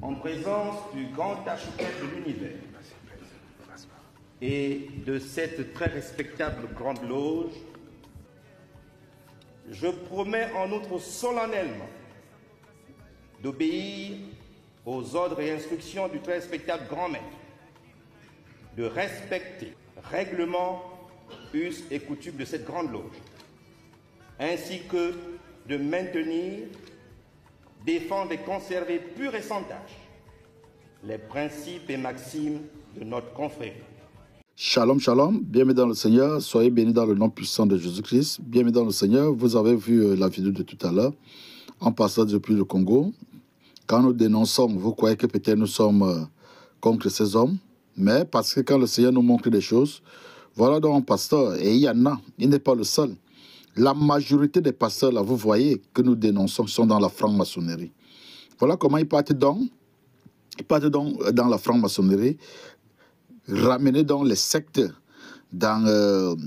En présence du grand architecte de l'univers et de cette très respectable grande loge, je promets en outre solennellement d'obéir aux ordres et instructions du très respectable grand maître, de respecter règlements, us et coutumes de cette grande loge, ainsi que de maintenir, défendre et conserver pur et sans tâche les principes et maximes de notre confrérie. Shalom, shalom, bienvenue dans le Seigneur, soyez bénis dans le nom puissant de Jésus-Christ. Bienvenue dans le Seigneur, vous avez vu la vidéo de tout à l'heure, en passant depuis le Congo. Quand nous dénonçons, vous croyez que peut-être nous sommes contre ces hommes, mais parce que quand le Seigneur nous montre des choses, voilà donc un pasteur, et il y en a, il n'est pas le seul. La majorité des pasteurs, là, vous voyez, que nous dénonçons, sont dans la franc-maçonnerie. Voilà comment ils partent donc dans la franc-maçonnerie, ramener donc les sectes dans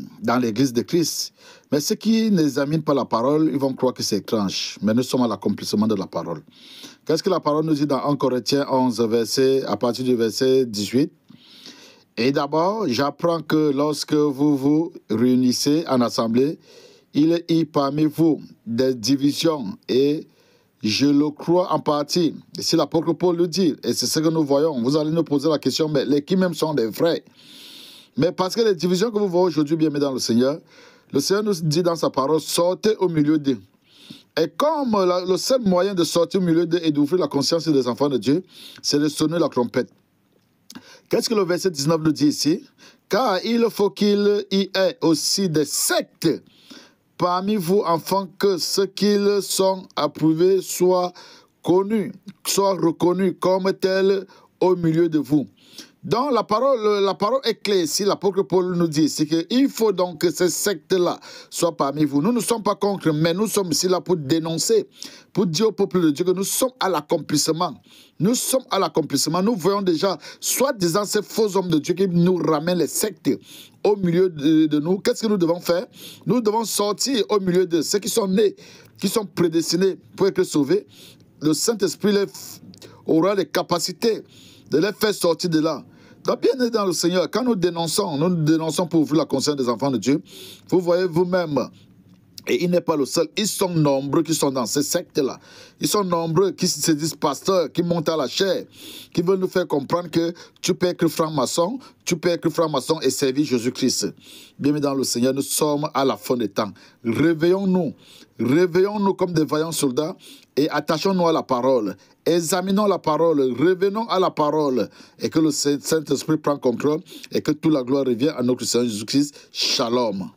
l'église de Christ. Mais ceux qui n'examinent pas la parole, ils vont croire que c'est étrange. Mais nous sommes à l'accomplissement de la parole. Qu'est-ce que la parole nous dit dans 1 Corinthiens 11, à partir du verset 18? Et d'abord, j'apprends que lorsque vous vous réunissez en assemblée, il y a parmi vous des divisions et je le crois en partie. Et si l'apôtre Paul le dit, et c'est ce que nous voyons, vous allez nous poser la question, mais les qui même sont des vrais? Mais parce que les divisions que vous voyez aujourd'hui, bien dans le Seigneur nous dit dans sa parole, sortez au milieu d'eux. Et comme le seul moyen de sortir au milieu d'eux et d'ouvrir la conscience des enfants de Dieu, c'est de sonner la trompette. Qu'est-ce que le verset 19 nous dit ici? Car il faut qu'il y ait aussi des sectes parmi vous, afin que ce qu'ils sont approuvés soient connus, soient reconnus comme tels au milieu de vous. Donc la parole est claire ici, l'apôtre Paul nous dit ici qu'il faut donc que ces sectes-là soient parmi vous. Nous ne sommes pas contre, mais nous sommes ici là pour dénoncer, pour dire au peuple de Dieu que nous sommes à l'accomplissement. Nous sommes à l'accomplissement. Nous voyons déjà, soi-disant ces faux hommes de Dieu qui nous ramènent les sectes au milieu de nous. Qu'est-ce que nous devons faire? Nous devons sortir au milieu de ceux qui sont nés, qui sont prédestinés pour être sauvés. Le Saint-Esprit aura les capacités de les faire sortir de là. Donc, bien dans le Seigneur, quand nous dénonçons pour ouvrir la conscience des enfants de Dieu, vous voyez vous-même, et il n'est pas le seul, ils sont nombreux qui sont dans ces sectes-là. Ils sont nombreux qui se disent pasteurs, qui montent à la chair, qui veulent nous faire comprendre que tu peux être franc-maçon, et servir Jésus-Christ. Bien dans le Seigneur, nous sommes à la fin des temps. Réveillons-nous comme des vaillants soldats et attachons-nous à la parole. Examinons la parole, revenons à la parole et que le Saint-Esprit prenne contrôle et que toute la gloire revienne à notre Seigneur Jésus-Christ. Shalom.